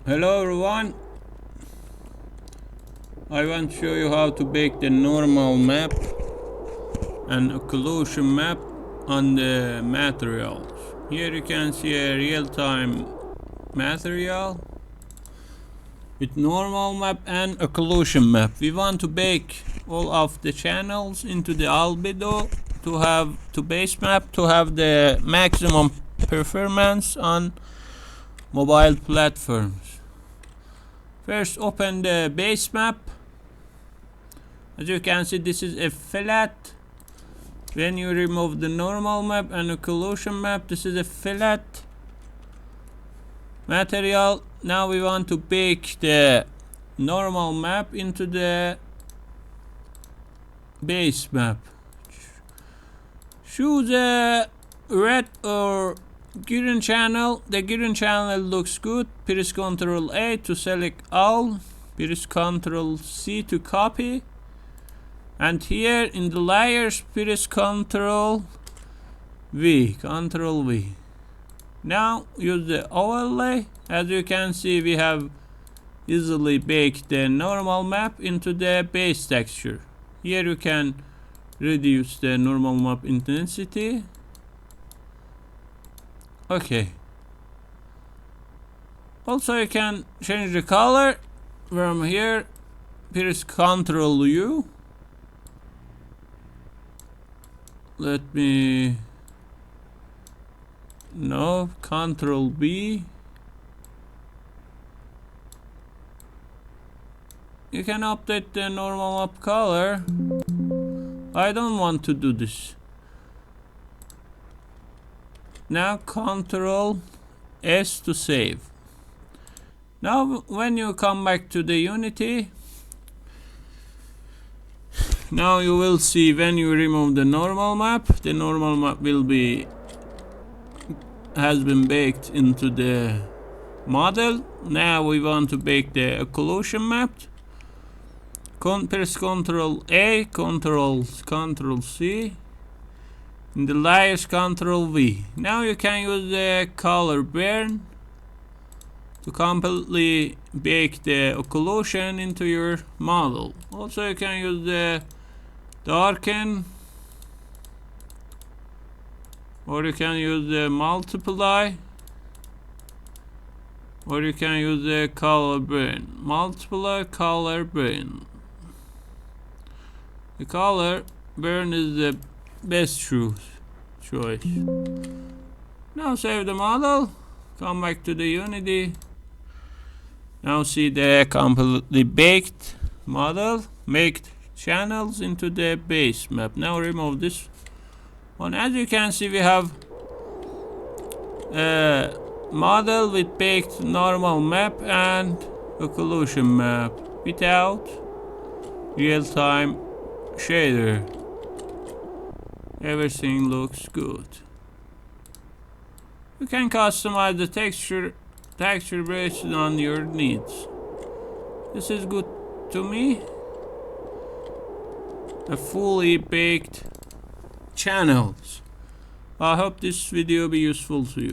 Hello everyone, I want to show you how to bake the normal map and occlusion map on the materials. Here you can see a real-time material with normal map and occlusion map. We want to bake all of the channels into the albedo to base map to have the maximum performance on mobile platforms. First, open the base map. As you can see, this is a flat. When you remove the normal map and occlusion map, this is a flat material. Now we want to bake the normal map into the base map. Choose a red or green channel. The green channel looks good. Press Ctrl A to select all. Press Ctrl C to copy. And here in the layers, press Ctrl V. Now use the overlay. As you can see, we have easily baked the normal map into the base texture. Here you can reduce the normal map intensity. Okay. Also you can change the color from here. Press Ctrl U. Ctrl B. You can update the normal map color. I don't want to do this. Now Ctrl S to save. Now when you come back to the Unity, now you will see when you remove the normal map has been baked into the model. Now we want to bake the occlusion map. Press Ctrl A, Ctrl C. In the layers, Ctrl V. Now you can use the color burn to completely bake the occlusion into your model. Also you can use the darken, or you can use the multiply, or you can use the color burn. Multiply, color burn. The color burn is the best choice. Now save the model, come back to the Unity. Now see the completely baked model, make channels into the base map. Now remove this one. As you can see, we have a model with baked normal map and occlusion map without real-time shader. Everything looks good. You can customize the texture based on your needs. This is good to me. A fully baked channels. I hope this video be useful to you.